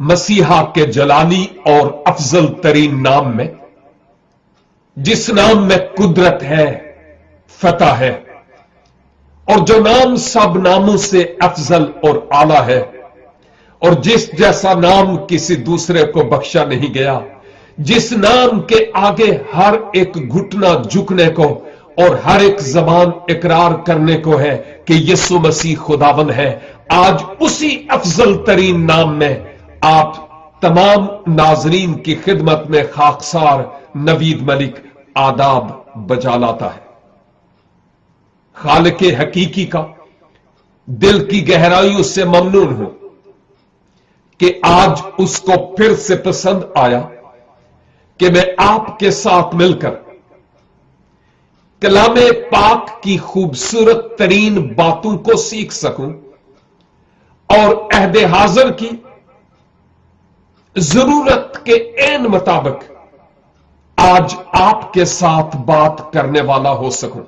मसीहा के जलाली और अफजल तरीन नाम में, जिस नाम में कुदरत है, फतह है, और जो नाम सब नामों से अफजल और आला है, और जिस जैसा नाम किसी दूसरे को बख्शा नहीं गया, जिस नाम के आगे हर एक घुटना झुकने को और हर एक जबान इकरार करने को है कि यीशु मसीह खुदावन है, आज उसी अफजल तरीन नाम में आप तमाम नाजरीन की खिदमत में खाकसार नवीद मलिक आदाब बजा लाता है। खालिक हकीकी का दिल की गहराइयों से ममनून हूं कि आज उसको फिर से पसंद आया कि मैं आपके साथ मिलकर कलामे पाक की खूबसूरत तरीन बातों को सीख सकूं और अहदे हाजिर की जरूरत के ऐन मुताबिक आज आपके साथ बात करने वाला हो सकूं।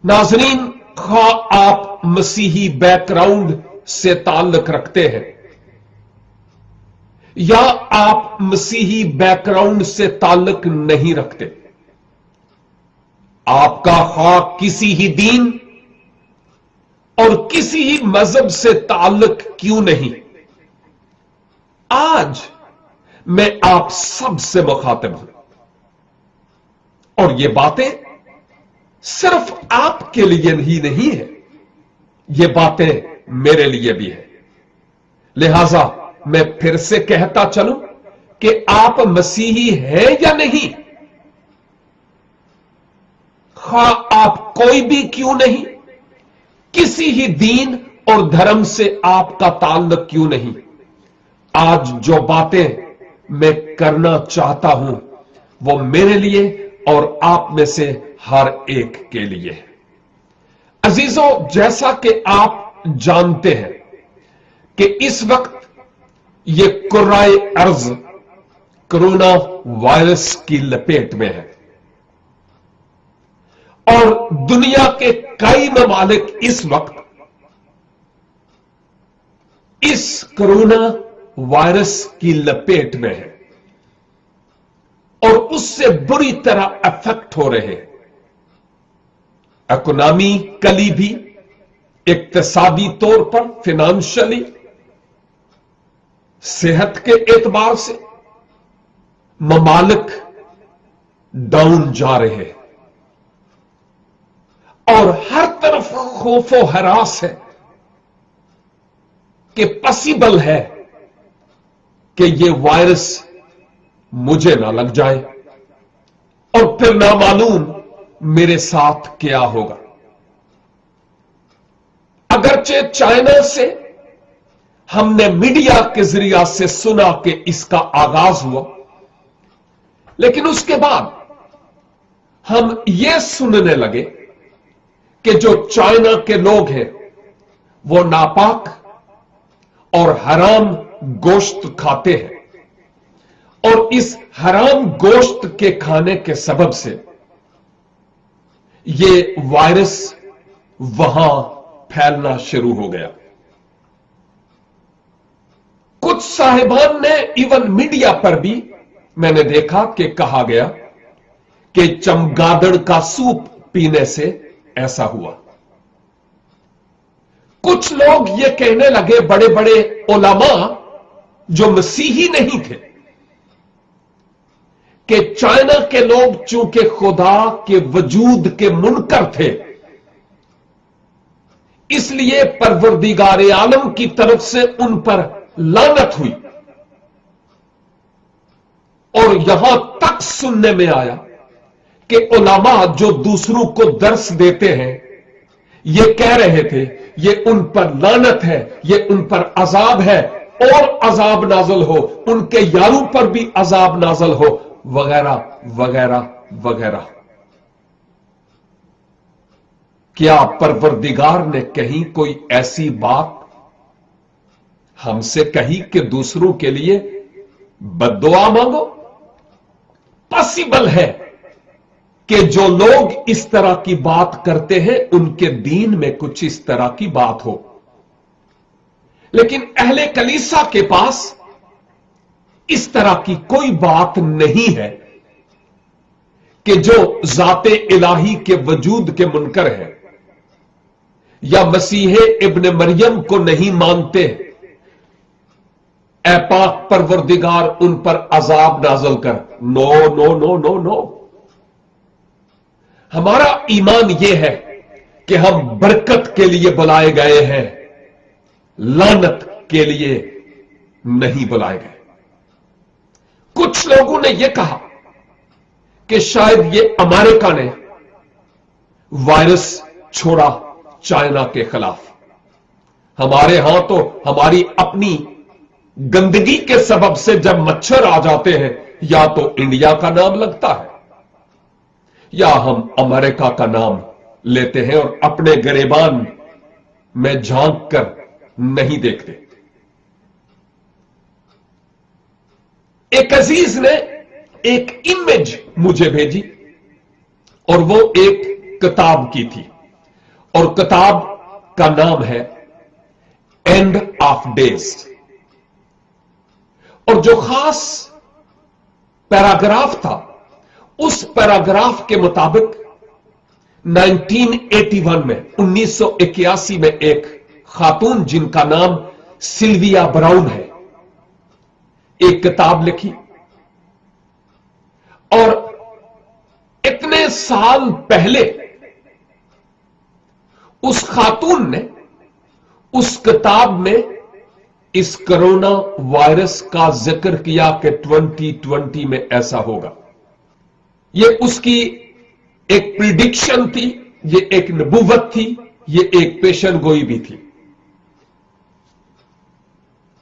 नाजरीन, खा आप मसीही बैकग्राउंड से ताल्लुक रखते हैं या आप मसीही बैकग्राउंड से ताल्लुक नहीं रखते, आपका खा किसी ही दीन और किसी ही मजहब से ताल्लुक क्यों नहीं, आज मैं आप सब से मुखातिब हूं और ये बातें सिर्फ आपके लिए ही नहीं है, ये बातें मेरे लिए भी है। लिहाजा मैं फिर से कहता चलूं कि आप मसीही हैं या नहीं, खा आप कोई भी क्यों नहीं, किसी ही दीन और धर्म से आपका ताल्लुक क्यों नहीं, आज जो बातें मैं करना चाहता हूं वो मेरे लिए और आप में से हर एक के लिए है। अजीजों, जैसा कि आप जानते हैं कि इस वक्त ये कुर्राए अर्ज कोरोना वायरस की लपेट में है और दुनिया के कई ममालिक इस वक्त इस कोरोना वायरस की लपेट में है और उससे बुरी तरह अफेक्ट हो रहे हैं। इकोनॉमिकली भी, इक्तिसादी तौर पर, फाइनेंशियली, सेहत के एतबार से ममालिक डाउन जा रहे हैं और हर तरफ खौफो हरास है कि पॉसिबल है कि ये वायरस मुझे ना लग जाए और फिर ना मालूम मेरे साथ क्या होगा। अगरचे चाइना से हमने मीडिया के जरिया से सुना कि इसका आगाज हुआ, लेकिन उसके बाद हम ये सुनने लगे कि जो चाइना के लोग हैं वो नापाक और हराम गोश्त खाते हैं और इस हराम गोश्त के खाने के सबब से ये वायरस वहां फैलना शुरू हो गया। कुछ साहिबान ने इवन मीडिया पर भी मैंने देखा कि कहा गया कि चमगादड़ का सूप पीने से ऐसा हुआ। कुछ लोग ये कहने लगे, बड़े बड़े उलमा जो मसीही नहीं थे, कि चाइना के लोग चूंकि खुदा के वजूद के मुनकर थे, इसलिए परवरदिगार आलम की तरफ से उन पर लानत हुई। और यहां तक सुनने में आया कि उलमा जो दूसरों को दर्स देते हैं ये कह रहे थे ये उन पर लानत है, ये उन पर अजाब है और अजाब नाजल हो, उनके यारों पर भी अजाब नाजल हो, वगैरह वगैरह वगैरह। क्या परवरदिगार ने कहीं कोई ऐसी बात हमसे कही कि दूसरों के लिए बद्दुआ मांगो? पॉसिबल है कि जो लोग इस तरह की बात करते हैं उनके दीन में कुछ इस तरह की बात हो, लेकिन अहले कलीसा के पास इस तरह की कोई बात नहीं है कि जो जाते इलाही के वजूद के मुनकर है या मसीह इब्न मरियम को नहीं मानते, ऐ पाक परवरदिगार उन पर अजाब नाजल कर। No no no no no, हमारा ईमान यह है कि हम बरकत के लिए बुलाए गए हैं, लानत के लिए नहीं बुलाए गए। कुछ लोगों ने यह कहा कि शायद ये अमेरिका ने वायरस छोड़ा चाइना के खिलाफ। हमारे यहां तो हमारी अपनी गंदगी के सबब से जब मच्छर आ जाते हैं, या तो इंडिया का नाम लगता है या हम अमेरिका का नाम लेते हैं और अपने गिरेबान में झांक कर नहीं देखते। एक अजीज ने एक इमेज मुझे भेजी और वो एक किताब की थी, और किताब का नाम है एंड ऑफ डेज। और जो खास पैराग्राफ था, उस पैराग्राफ के मुताबिक 1981 में 1981 में एक खातून जिनका नाम सिल्विया ब्राउन है, एक किताब लिखी, और इतने साल पहले उस खातून ने उस किताब में इस कोरोना वायरस का जिक्र किया कि 2020 में ऐसा होगा। यह उसकी एक प्रिडिक्शन थी, यह एक नबुव्वत थी, यह एक पेशन गोई भी थी।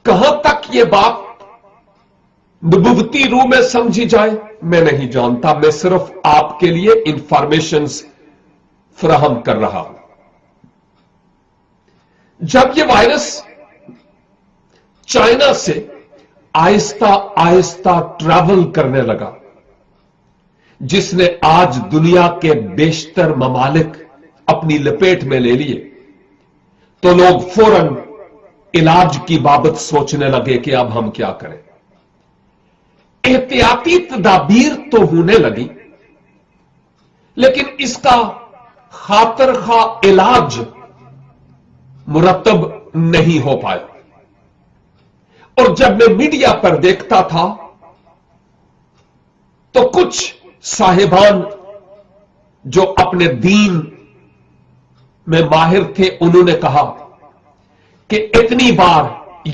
कहां तक यह बात नबुव्वती रूह में समझी जाए मैं नहीं जानता, मैं सिर्फ आपके लिए इंफॉर्मेशंस फराहम कर रहा हूं। जब यह वायरस चाइना से आहिस्ता आहिस्ता ट्रैवल करने लगा, जिसने आज दुनिया के बेशतर ममालिक अपनी लपेट में ले लिए, तो लोग फौरन इलाज की बाबत सोचने लगे कि अब हम क्या करें। एहतियाती तदाबीर तो होने लगी, लेकिन इसका खातिर खा इलाज मुरतब नहीं हो पाया। और जब मैं मीडिया पर देखता था तो कुछ साहिबान जो अपने दीन में माहिर थे, उन्होंने कहा कि इतनी बार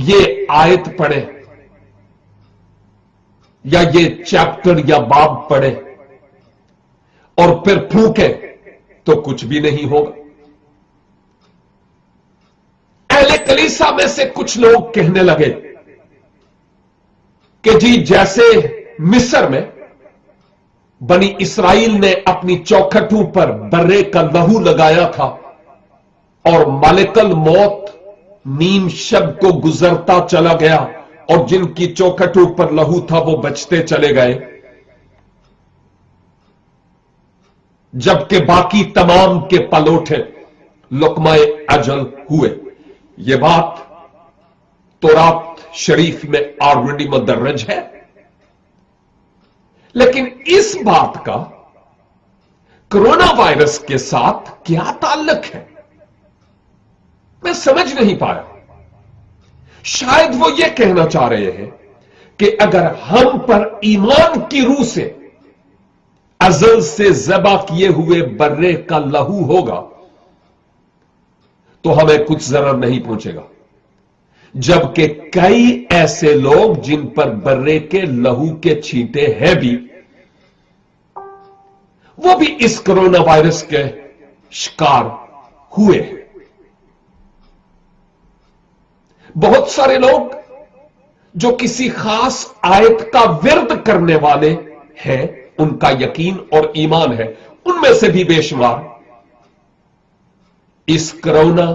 ये आयत पढ़े या ये चैप्टर या बाब पढ़े और फिर फूके तो कुछ भी नहीं होगा। अहले कलीसा में से कुछ लोग कहने लगे कि जी जैसे मिस्र में बनी इसराइल ने अपनी चौखटों पर बर्रे का लहू लगाया था और मालिकल मौत नीम शब को गुजरता चला गया और जिनकी चौखटों पर लहू था वो बचते चले गए, जबकि बाकी तमाम के पलोठे लुकमाए अजल हुए। यह बात तौरात शरीफ में ऑलरेडी मदर्रज है, लेकिन इस बात का कोरोना वायरस के साथ क्या ताल्लुक है, मैं समझ नहीं पाया। शायद वो ये कहना चाह रहे हैं कि अगर हम पर ईमान की रूह से अजल से ज़बा किए हुए बर्रे का लहू होगा तो हमें कुछ जरर नहीं पहुंचेगा, जबकि कई ऐसे लोग जिन पर बर्रे के लहू के छींटे हैं भी, वो भी इस कोरोना वायरस के शिकार हुए हैं। बहुत सारे लोग जो किसी खास आयत का विर्द करने वाले हैं, उनका यकीन और ईमान है, उनमें से भी बेशुमार इस कोरोना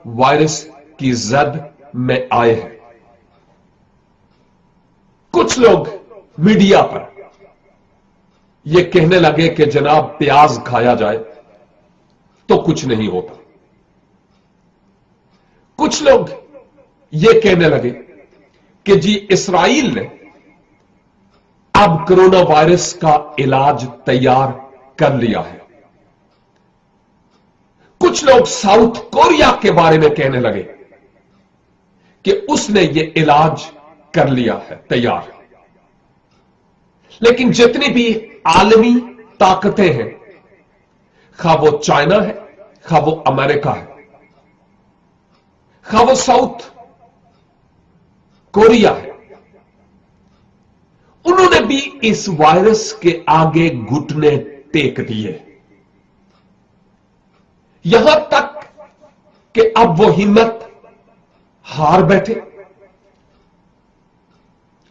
वायरस की जद में आए हैं। कुछ लोग मीडिया पर यह कहने लगे कि जनाब प्याज खाया जाए तो कुछ नहीं होता। कुछ लोग यह कहने लगे कि जी इसराइल ने अब कोरोना वायरस का इलाज तैयार कर लिया है। कुछ लोग साउथ कोरिया के बारे में कहने लगे कि उसने यह इलाज कर लिया है तैयार। लेकिन जितनी भी आलमी ताकतें हैं, खा वो चाइना है, खा वो अमेरिका है, खा वो साउथ कोरिया है, उन्होंने भी इस वायरस के आगे घुटने टेक दिए। यहां तक कि अब वो हिम्मत हार बैठे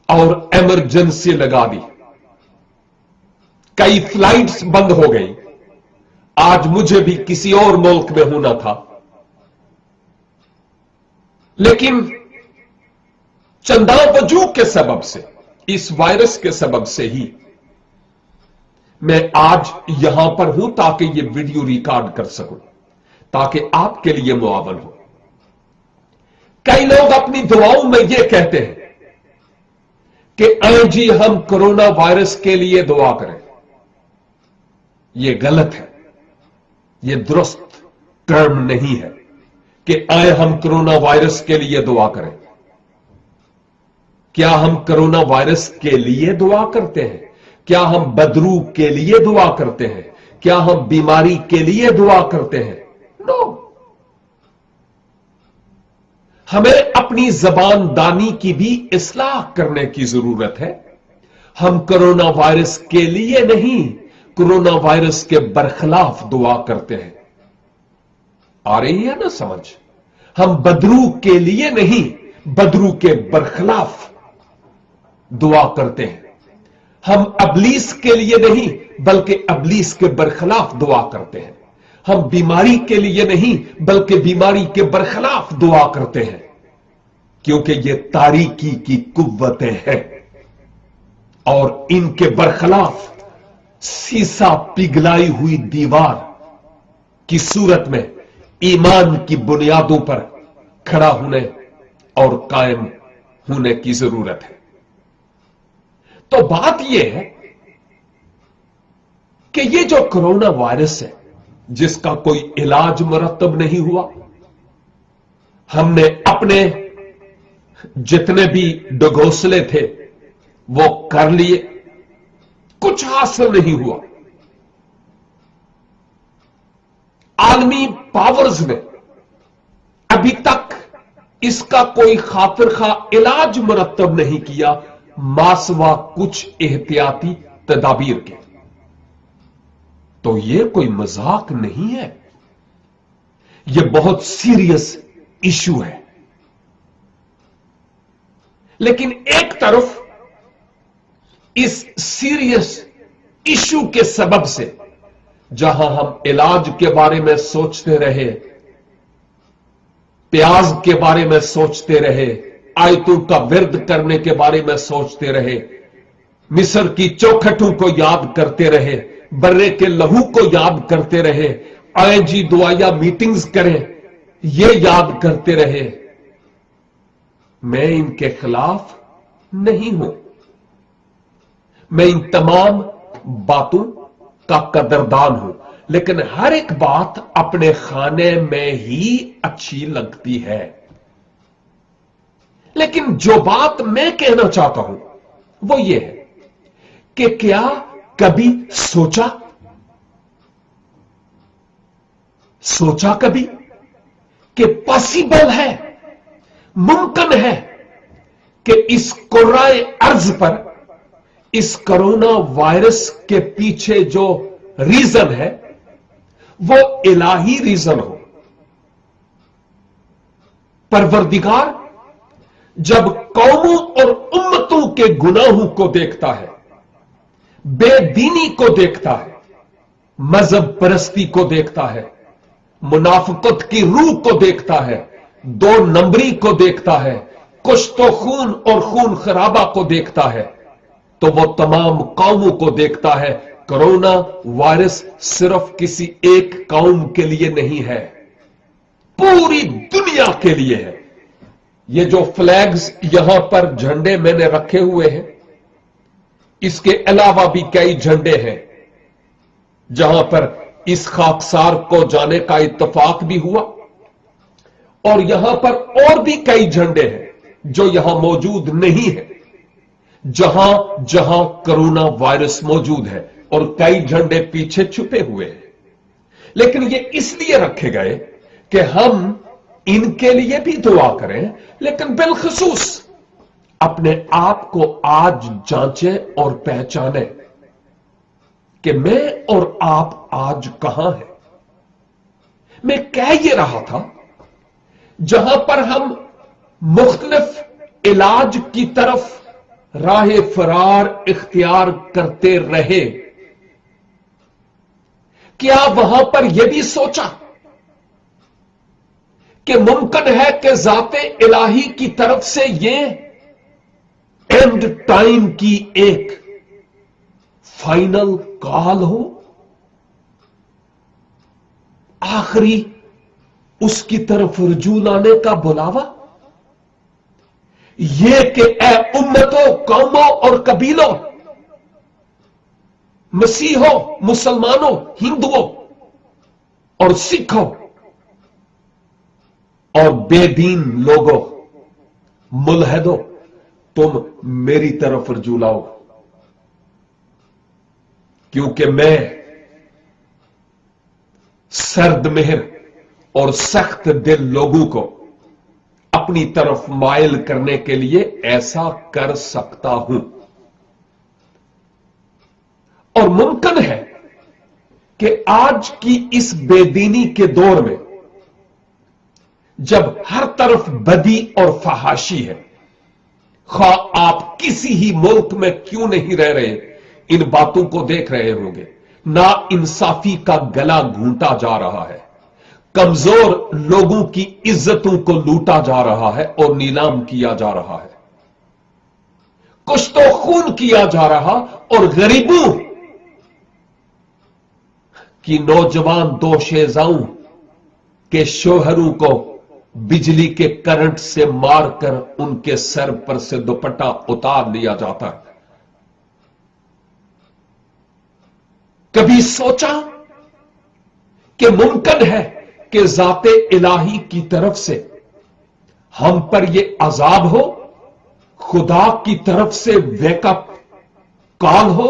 और इमरजेंसी लगा दी। कई फ्लाइट्स बंद हो गई। आज मुझे भी किसी और मुल्क में होना था, लेकिन चंदा वजूद के सबब से, इस वायरस के सबब से ही मैं आज यहां पर हूं ताकि यह वीडियो रिकॉर्ड कर सकूं, ताकि आपके लिए मुआवन हो। कई लोग अपनी दुआओं में यह कहते हैं कि आए जी हम कोरोना वायरस के लिए दुआ करें। यह गलत है, यह दुरुस्त टर्म नहीं है कि आए हम कोरोना वायरस के लिए दुआ करें। क्या हम कोरोना वायरस के लिए दुआ करते हैं? क्या हम बदरू के लिए दुआ करते हैं? क्या हम बीमारी के लिए दुआ करते हैं? नो। हमें अपनी जबान दानी की भी इस्लाह करने की जरूरत है। हम कोरोना वायरस के लिए नहीं, कोरोना वायरस के बरखिलाफ दुआ करते हैं। आ रही है ना समझ? हम बदरू के लिए नहीं, बदरू के बरखिलाफ दुआ करते हैं। हम अबलीस के लिए नहीं, बल्कि अबलीस के बरखिलाफ दुआ करते हैं। हम बीमारी के लिए नहीं, बल्कि बीमारी के बरखिलाफ दुआ करते हैं, क्योंकि ये तारीकी की कुव्वतें हैं और इनके बरखिलाफ सीसा पिघलाई हुई दीवार की सूरत में ईमान की बुनियादों पर खड़ा होने और कायम होने की जरूरत है। तो बात यह है कि ये जो कोरोना वायरस है, जिसका कोई इलाज मुरत्तब नहीं हुआ, हमने अपने जितने भी डगोसले थे वो कर लिए, कुछ हासिल नहीं हुआ। आलमी पावर्स ने अभी तक इसका कोई खातिर खा इलाज मुरत्तब नहीं किया, मासवा कुछ एहतियाती तदाबीर के। तो यह कोई मजाक नहीं है, यह बहुत सीरियस इशू है। लेकिन एक तरफ इस सीरियस इशू के सबब से जहां हम इलाज के बारे में सोचते रहे, प्याज के बारे में सोचते रहे, आयतों का विर्द करने के बारे में सोचते रहे, मिस्र की चौखटों को याद करते रहे, बर्रे के लहू को याद करते रहे, आए जी दुआया मीटिंग्स करें, ये याद करते रहे, मैं इनके खिलाफ नहीं हूं। मैं इन तमाम बातों का कदरदान हूं, लेकिन हर एक बात अपने खाने में ही अच्छी लगती है। लेकिन जो बात मैं कहना चाहता हूं वो ये है कि क्या कभी सोचा कभी कि पॉसिबल है, मुमकिन है कि इस कुर्राए अर्ज पर इस कोरोना वायरस के पीछे जो रीजन है वो इलाही रीजन हो। परवरदिगार जब कौमों और उम्मतों के गुनाहों को देखता है, बेदीनी को देखता है, मजहब परस्ती को देखता है, मुनाफिकत की रूह को देखता है, दो नंबरी को देखता है, कुछ तो खून और खून खराबा को देखता है, तो वो तमाम कौमों को देखता है। कोरोना वायरस सिर्फ किसी एक कौम के लिए नहीं है, पूरी दुनिया के लिए है। ये जो फ्लैग्स यहां पर झंडे मैंने रखे हुए हैं, इसके अलावा भी कई झंडे हैं जहां पर इस खाकसार को जाने का इत्तेफाक भी हुआ, और यहां पर और भी कई झंडे हैं जो यहां मौजूद नहीं है, जहां जहां कोरोना वायरस मौजूद है, और कई झंडे पीछे छुपे हुए हैं। लेकिन ये इसलिए रखे गए कि हम इनके लिए भी दुआ करें, लेकिन बिलखसूस अपने आप को आज जांचें और पहचानें कि मैं और आप आज कहां हैं। मैं कह ये रहा था, जहां पर हम मुख्तलिफ इलाज की तरफ राह फरार इख्तियार करते रहे, क्या वहां पर यह भी सोचा कि मुमकिन है कि ज़ाते इलाही की तरफ से यह एंड टाइम की एक फाइनल कॉल हो, आखिरी उसकी तरफ रुजू लाने का बुलावा, यह कि ए उम्मतों, कौमों और कबीलों, मसीहों, मुसलमानों, हिंदुओं और सिखों और बेदीन लोगों, मुल्हिदों, तुम मेरी तरफ रुजू लाओ, क्योंकि मैं सर्द मेहर और सख्त दिल लोगों को अपनी तरफ मायल करने के लिए ऐसा कर सकता हूं। और मुमकिन है कि आज की इस बेदीनी के दौर में, जब हर तरफ बदी और फहाशी है, खा आप किसी ही मुल्क में क्यों नहीं रह रहे, इन बातों को देख रहे होंगे। ना इंसाफी का गला घूंटा जा रहा है, कमजोर लोगों की इज्जतों को लूटा जा रहा है और नीलाम किया जा रहा है, कुछ तो खून किया जा रहा, और गरीबों की नौजवान दो शेजाओं के शोहरों को बिजली के करंट से मारकर उनके सर पर से दुपट्टा उतार लिया जाता है। कभी सोचा कि मुमकिन है कि ज़ाते इलाही की तरफ से हम पर यह अजाब हो, खुदा की तरफ से वेकअप कॉल हो,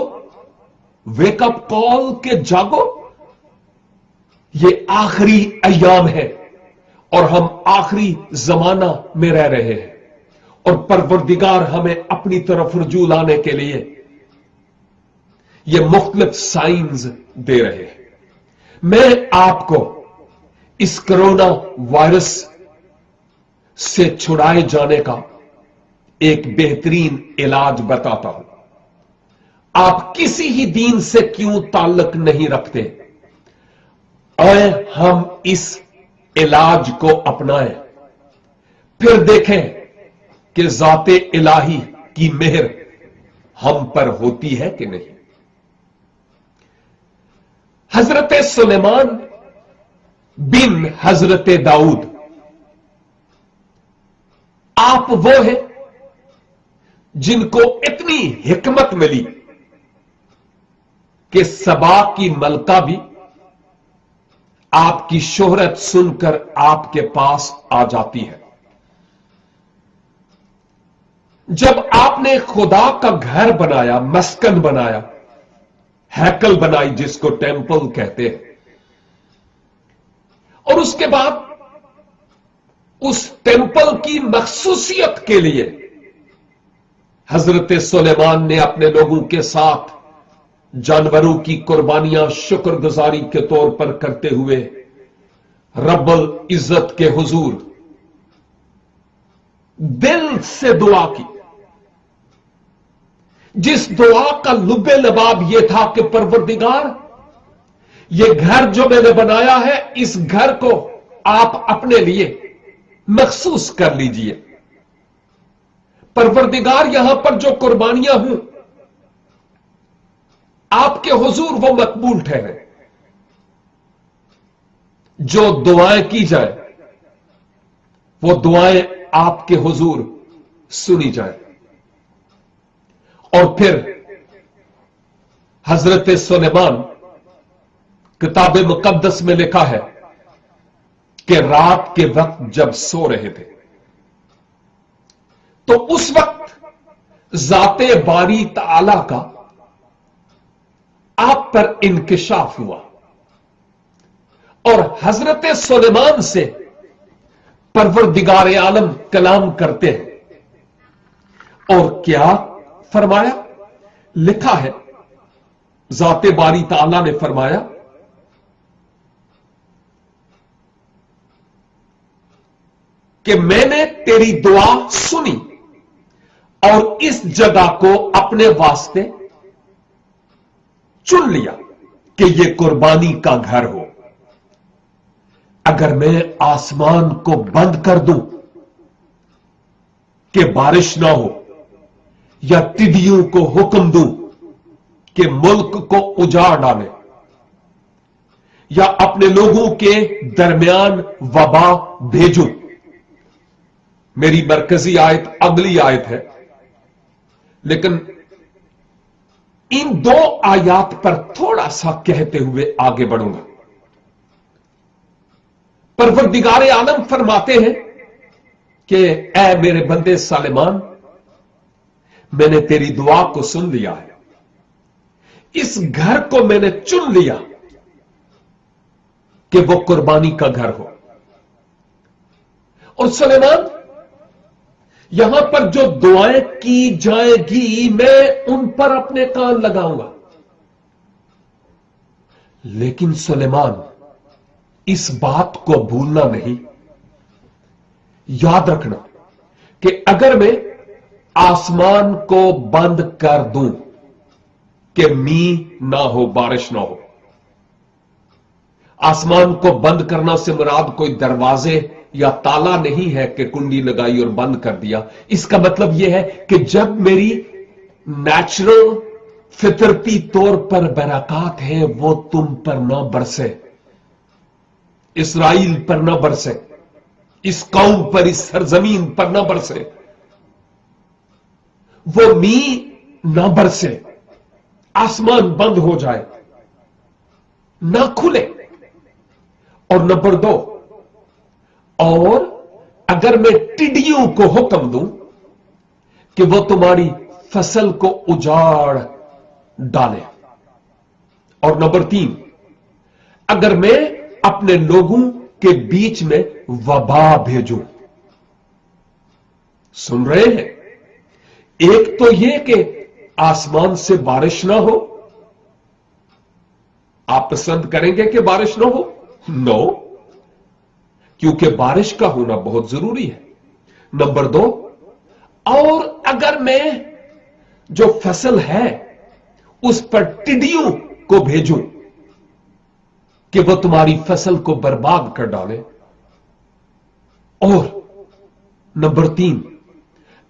वेकअप कॉल के जागो, ये आखिरी अय्याम है और हम आखिरी जमाना में रह रहे हैं, और परवरदिगार हमें अपनी तरफ रुजू लाने के लिए ये मुख्तलिफ साइंस दे रहे हैं। मैं आपको इस कोरोना वायरस से छुड़ाए जाने का एक बेहतरीन इलाज बताता हूं। आप किसी ही दीन से क्यों ताल्लुक नहीं रखते, और हम इस इलाज को अपनाएं, फिर देखें कि ज़ाते इलाही की मेहर हम पर होती है कि नहीं। हजरत सुलेमान बिन हजरत दाऊद, आप वो हैं जिनको इतनी हिकमत मिली कि सबा की मलका भी आपकी शोहरत सुनकर आपके पास आ जाती है। जब आपने खुदा का घर बनाया, मस्कन बनाया, हैकल बनाई जिसको टेंपल कहते हैं, और उसके बाद उस टेंपल की मखसूसियत के लिए हजरत सुलेमान ने अपने लोगों के साथ जानवरों की कुर्बानियां शुक्रगुजारी के तौर पर करते हुए रब्बुल इज्जत के हुजूर दिल से दुआ की, जिस दुआ का लुब्बे लबाब यह था कि परवरदिगार, यह घर जो मैंने बनाया है, इस घर को आप अपने लिए मखसूस कर लीजिए। परवरदिगार, यहां पर जो कुर्बानियां हुई आपके हुजूर वो मकबूल ठहरे, जो दुआएं की जाए वो दुआएं आपके हुजूर सुनी जाए। और फिर हजरत सुलेमान, किताब मुकद्दस में लिखा है कि रात के वक्त जब सो रहे थे तो उस वक्त जाते बारी ताला का आप पर इंकिशाफ हुआ और हजरत सुलेमान से परवरदिगार आलम कलाम करते हैं। और क्या फरमाया? लिखा है, जाते बारी ताला ने फरमाया कि मैंने तेरी दुआ सुनी और इस जगह को अपने वास्ते चुन लिया कि यह कुर्बानी का घर हो। अगर मैं आसमान को बंद कर दूं कि बारिश ना हो, या टिड्डियों को हुक्म दूं कि मुल्क को उजाड़ डाले, या अपने लोगों के दरमियान वबा भेजूं। मेरी मरकजी आयत अगली आयत है, लेकिन इन दो आयात पर थोड़ा सा कहते हुए आगे बढ़ूंगा। परवरदिगार आलम फरमाते हैं कि ऐ मेरे बंदे सुलेमान, मैंने तेरी दुआ को सुन लिया है, इस घर को मैंने चुन लिया कि वो कुर्बानी का घर हो। और सुलेमान, यहां पर जो दुआएं की जाएगी मैं उन पर अपने कान लगाऊंगा। लेकिन सुलेमान, इस बात को भूलना नहीं, याद रखना कि अगर मैं आसमान को बंद कर दूं कि मींह ना हो, बारिश ना हो। आसमान को बंद करना से मुराद कोई दरवाजे या ताला नहीं है कि कुंडी लगाई और बंद कर दिया। इसका मतलब यह है कि जब मेरी नेचुरल फितरती तौर पर बरकत है वो तुम पर ना बरसे, इसराइल पर ना बरसे, इस कौम पर, इस सरजमीन पर ना बरसे, वो मींह ना बरसे, आसमान बंद हो जाए, ना खुले। और नंबर 2, और अगर मैं टिड्डियों को हुक्म दूं कि वो तुम्हारी फसल को उजाड़ डाले। और नंबर 3, अगर मैं अपने लोगों के बीच में वबा भेजूं। सुन रहे हैं? एक तो यह कि आसमान से बारिश ना हो। आप पसंद करेंगे कि बारिश ना हो? नो, क्योंकि बारिश का होना बहुत जरूरी है। नंबर 2, और अगर मैं जो फसल है उस पर टिड्डियों को भेजूं कि वह तुम्हारी फसल को बर्बाद कर डाले। और नंबर 3,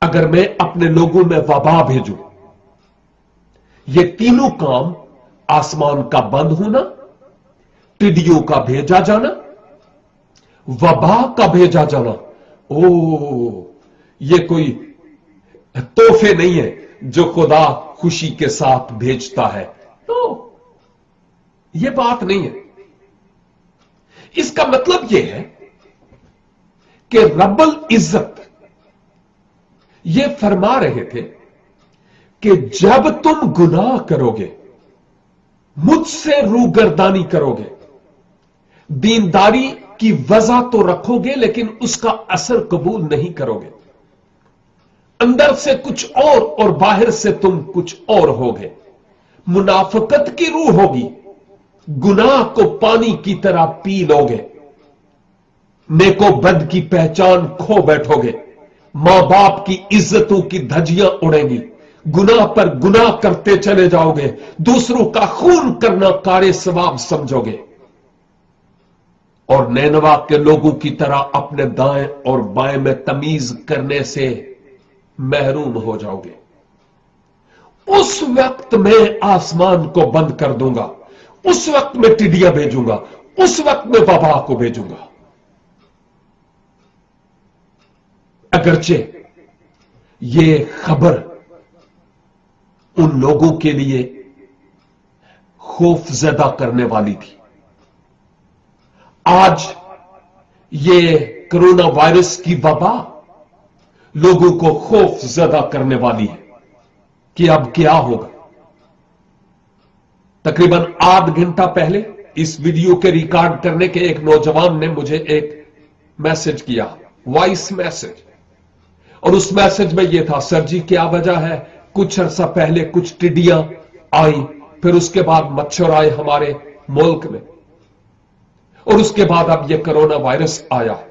अगर मैं अपने लोगों में वबा भेजूं। ये तीनों काम, आसमान का बंद होना, टिड्डियों का भेजा जाना, वबा का भेजा जाना, ये कोई तोहफे नहीं है जो खुदा खुशी के साथ भेजता है। तो यह बात नहीं है। इसका मतलब यह है कि रब्बुल इज्जत ये फरमा रहे थे कि जब तुम गुनाह करोगे, मुझसे रूगर्दानी करोगे, दीनदारी की वजह तो रखोगे लेकिन उसका असर कबूल नहीं करोगे, अंदर से कुछ और बाहर से तुम कुछ और होगे, मुनाफिकत की रूह होगी, गुनाह को पानी की तरह पी लोगे, नेको बद की पहचान खो बैठोगे, मां बाप की इज्जतों की धज्जियां उड़ेंगी, गुनाह पर गुनाह करते चले जाओगे, दूसरों का खून करना कारे सवाब समझोगे, और नैनवा के लोगों की तरह अपने दाएं और बाएं में तमीज करने से महरूम हो जाओगे। उस वक्त मैं आसमान को बंद कर दूंगा, उस वक्त मैं टिड्डियां भेजूंगा, उस वक्त मैं वबा को भेजूंगा। अगरचे ये खबर उन लोगों के लिए खौफजदा करने वाली थी। आज ये कोरोना वायरस की वबा लोगों को खौफजदा करने वाली है कि अब क्या होगा। तकरीबन आध घंटा पहले इस वीडियो के रिकॉर्ड करने के एक नौजवान ने मुझे एक मैसेज किया, वॉइस मैसेज, और उस मैसेज में यह था, सर जी क्या वजह है, कुछ अरसा पहले कुछ टिड्डियां आई, फिर उसके बाद मच्छर आए हमारे मुल्क में, और उसके बाद अब यह कोरोना वायरस आया है।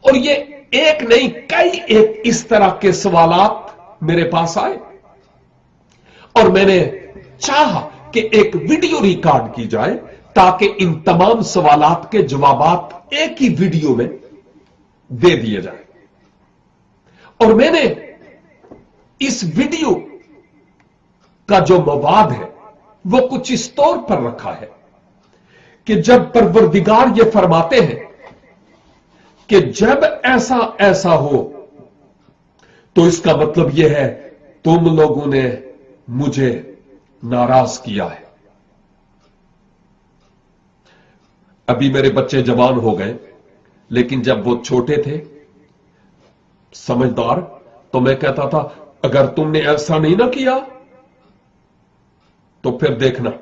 और ये एक नहीं कई एक इस तरह के सवालात मेरे पास आए, और मैंने चाहा कि एक वीडियो रिकॉर्ड की जाए ताकि इन तमाम सवालात के जवाबात एक ही वीडियो में दे दिए जाए। और मैंने इस वीडियो का जो मवाद है वो कुछ इस तौर पर रखा है कि जब परवरदिगार ये फरमाते हैं कि जब ऐसा ऐसा हो तो इसका मतलब यह है तुम लोगों ने मुझे नाराज किया है। अभी मेरे बच्चे जवान हो गए, लेकिन जब वो छोटे थे समझदार, तो मैं कहता था अगर तुमने ऐसा नहीं ना किया तो फिर देखना,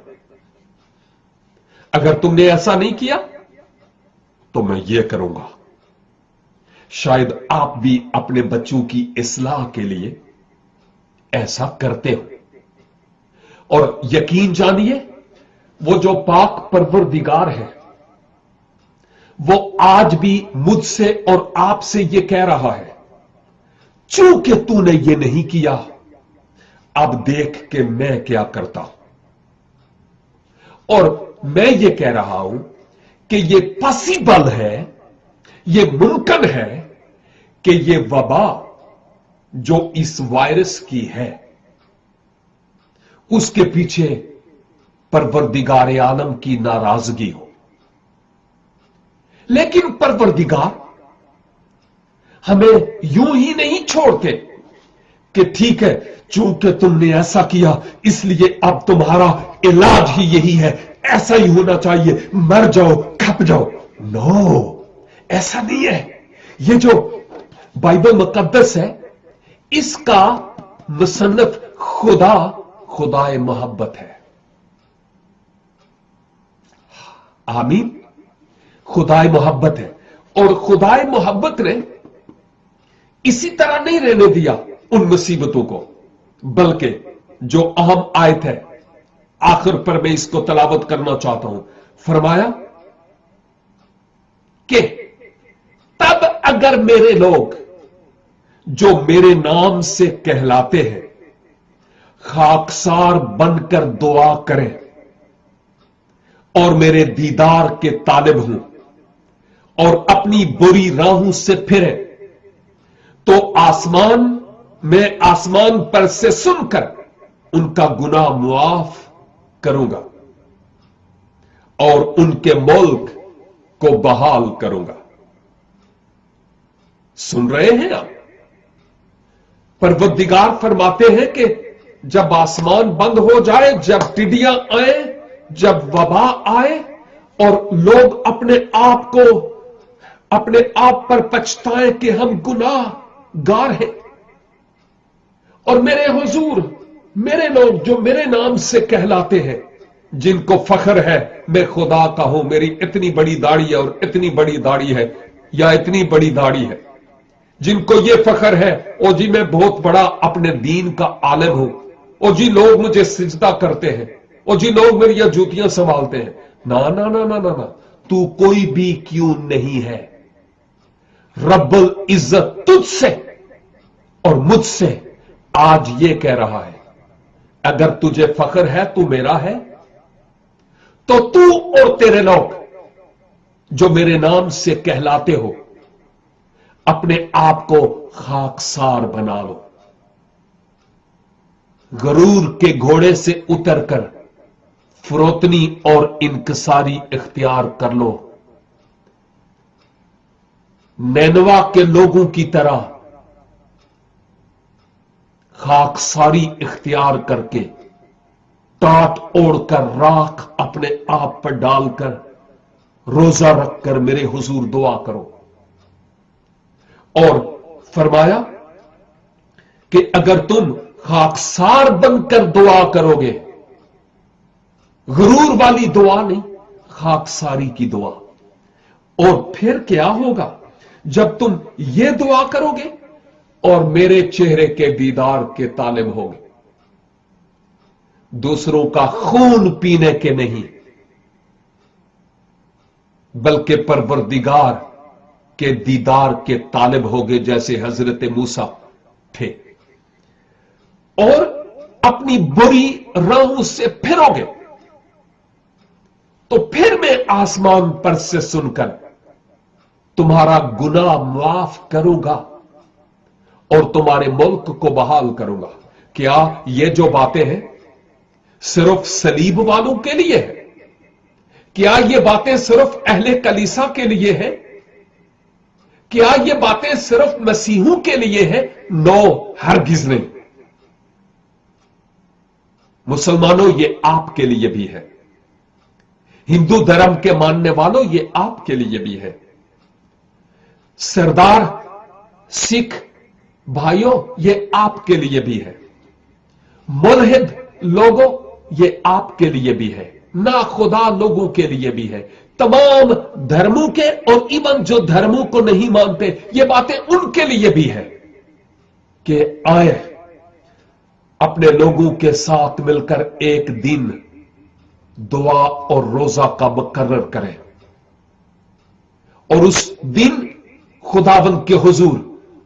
अगर तुमने ऐसा नहीं किया तो मैं ये करूंगा। शायद आप भी अपने बच्चों की इस्लाह के लिए ऐसा करते हो, और यकीन जानिए वो जो पाक परवरदिगार है वो आज भी मुझसे और आपसे ये कह रहा है, चूंकि तूने ये नहीं किया अब देख के मैं क्या करता हूं। और मैं ये कह रहा हूं कि ये पॉसिबल है, ये मुमकिन है कि ये वबा जो इस वायरस की है उसके पीछे परवरदिगार आलम की नाराजगी हो। लेकिन परवरदिगार हमें यूं ही नहीं छोड़ते कि ठीक है चूंकि तुमने ऐसा किया इसलिए अब तुम्हारा इलाज ही यही है, ऐसा ही होना चाहिए, मर जाओ खप जाओ। नो, ऐसा नहीं है। ये जो बाइबल मुकद्दस है इसका मुसन्निफ खुदाए मोहब्बत है। आमीन। खुदाए मोहब्बत है, और खुदाए मोहब्बत ने इसी तरह नहीं रहने दिया उन मुसीबतों को, बल्कि जो अहम आयत है आखिर पर मैं इसको तलावत करना चाहता हूं, फरमाया कि तब अगर मेरे लोग जो मेरे नाम से कहलाते हैं खाकसार बनकर दुआ करें और मेरे दीदार के तालिब हूं और अपनी बुरी राहों से फिरें, तो मैं आसमान पर से सुनकर उनका गुनाह मुआफ करूंगा और उनके मुल्क को बहाल करूंगा। सुन रहे हैं आप? परवरदिगार फरमाते हैं कि जब आसमान बंद हो जाए, जब टिड्डियां आए, जब वबा आए और लोग अपने आप पर पछताएं कि हम गुनाहगार हैं, और मेरे हुजूर मेरे लोग जो मेरे नाम से कहलाते हैं, जिनको फख्र है मैं खुदा का हूं, मेरी इतनी बड़ी दाढ़ी है और इतनी बड़ी दाढ़ी है या इतनी बड़ी दाढ़ी है, जिनको ये फख्र है ओ जी मैं बहुत बड़ा अपने दीन का आलिम हूं, ओ जी लोग मुझे सिजदा करते हैं, ओ जी लोग मेरी जूतियां संभालते हैं। ना ना ना ना ना ना, तू कोई भी क्यों नहीं है, रब्बुल इज्जत तुझसे और मुझसे आज ये कह रहा है, अगर तुझे फख्र है तू मेरा है, तो तू और तेरे लोग जो मेरे नाम से कहलाते हो अपने आप को खाकसार बना लो, गरूर के घोड़े से उतरकर फरोतनी और इनकसारी इख्तियार कर लो। नैनवा के लोगों की तरह खाकसारी इख्तियार करके टाट ओढ़कर राख अपने आप पर डालकर रोजा रखकर मेरे हुजूर दुआ करो। और फरमाया कि अगर तुम खाकसार बनकर दुआ करोगे, गुरूर वाली दुआ नहीं, खाकसारी की दुआ, और फिर क्या होगा जब तुम ये दुआ करोगे और मेरे चेहरे के दीदार के तालिब होगे, दूसरों का खून पीने के नहीं बल्कि परवरदिगार के दीदार के तालिब होगे, जैसे हजरत मूसा थे, और अपनी बुरी राहों से फिरोगे तो फिर मैं आसमान पर से सुनकर तुम्हारा गुनाह माफ करूंगा और तुम्हारे मुल्क को बहाल करूंगा। क्या ये जो बातें हैं सिर्फ सलीब वालों के लिए है? क्या ये बातें सिर्फ अहले कलीसा के लिए है? क्या ये बातें सिर्फ मसीहों के लिए है? नो, हरगिज नहीं। मुसलमानों, ये आपके लिए भी है। हिंदू धर्म के मानने वालों, ये आपके लिए भी है। सरदार सिख भाइयों, ये आपके लिए भी है। मुल्हिद लोगों, ये आपके लिए भी है। ना खुदा लोगों के लिए भी है। तमाम धर्मों के, और इवन जो धर्मों को नहीं मानते, ये बातें उनके लिए भी है कि आए अपने लोगों के साथ मिलकर एक दिन दुआ और रोजा का मुकर्रर करें और उस दिन खुदावंद के हुजूर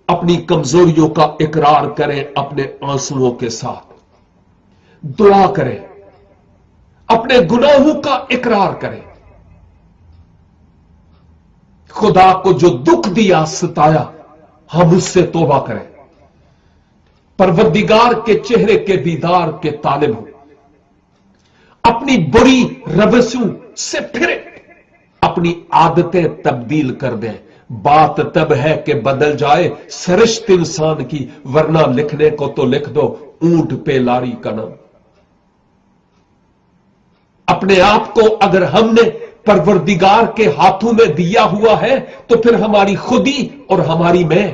अपनी कमजोरियों का इकरार करें, अपने आंसुओं के साथ दुआ करें, अपने गुनाहों का इकरार करें। खुदा को जो दुख दिया, सताया, हम उससे तौबा करें, परवरदिगार के चेहरे के दीदार के तालिब हो, अपनी बुरी रवसों से फिरे, अपनी आदतें तब्दील कर दें। बात तब है कि बदल जाए सरिश्त इंसान की, वरना लिखने को तो लिख दो ऊंट पे लारी का नाम। अपने आप को अगर हमने परवरदिगार के हाथों में दिया हुआ है तो फिर हमारी खुदी और हमारी मैं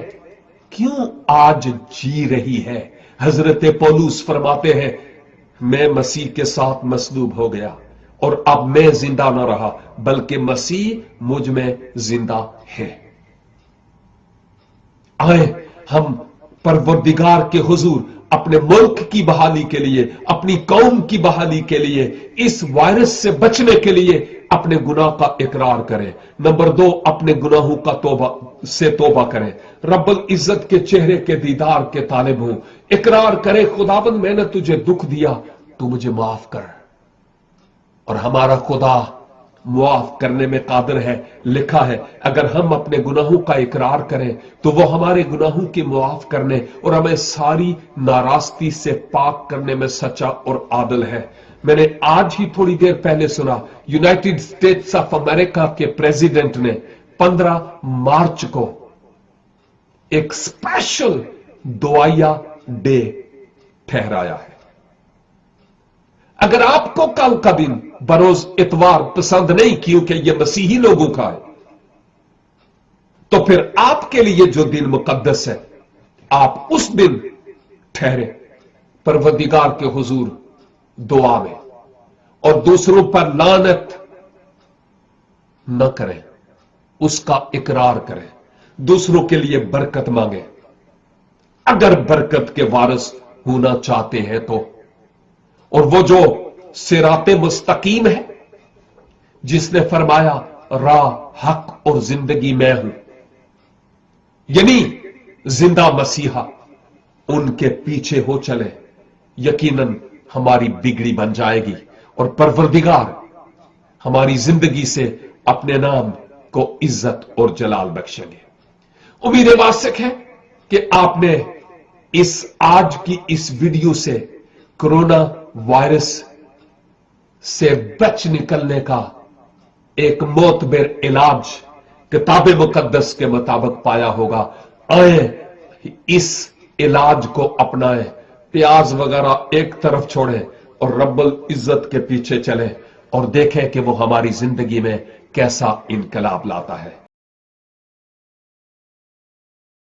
क्यों आज जी रही है? हजरत पौलुस फरमाते हैं, मैं मसीह के साथ मसलूब हो गया और अब मैं जिंदा ना रहा बल्कि मसीह मुझ में जिंदा है। आए हम परवरदिगार के हुजूर अपने मुल्क की बहाली के लिए, अपनी कौम की बहाली के लिए, इस वायरस से बचने के लिए अपने गुनाह का इकरार करें। नंबर 2, अपने गुनाहों का तौबा करें, रब्बुल इज्जत के चेहरे के दीदार के तालिब हूं। इकरार करें, खुदाबंद मैंने तुझे दुख दिया, तू मुझे माफ कर। और हमारा खुदा मुआफ करने में कादिर है। लिखा है अगर हम अपने गुनाहों का इकरार करें तो वो हमारे गुनाहों की मुआफ करने और हमें सारी नाराजगी से पाक करने में सच्चा और आदिल है। मैंने आज ही थोड़ी देर पहले सुना, यूनाइटेड स्टेट्स ऑफ अमेरिका के प्रेसिडेंट ने 15 मार्च को एक स्पेशल दुआया डे ठहराया है। अगर आपको कल का दिन बरोज इतवार पसंद नहीं क्योंकि यह मसीही लोगों का है, तो फिर आपके लिए जो दिन मुकद्दस है, आप उस दिन ठहरे परवरदिगार के हुजूर दुआ में, और दूसरों पर लानत न करें, उसका इकरार करें, दूसरों के लिए बरकत मांगे अगर बरकत के वारिस होना चाहते हैं तो। और वो जो सिराते मुस्तकीम है, जिसने फरमाया राह, हक और जिंदगी मैं हूं, यानी जिंदा मसीहा, उनके पीछे हो चले, यकीनन हमारी बिगड़ी बन जाएगी और परवरदिगार हमारी जिंदगी से अपने नाम को इज्जत और जलाल बख्शेंगे। उम्मीद वासिक है कि आपने इस आज की इस वीडियो से कोरोना वायरस से बच निकलने का एक मोतबर इलाज किताब मुकद्दस के मुताबिक पाया होगा। आए इस इलाज को अपनाएं, प्याज वगैरह एक तरफ छोड़ें और रब्बुल इज्जत के पीछे चलें और देखें कि वो हमारी जिंदगी में कैसा इनकलाब लाता है।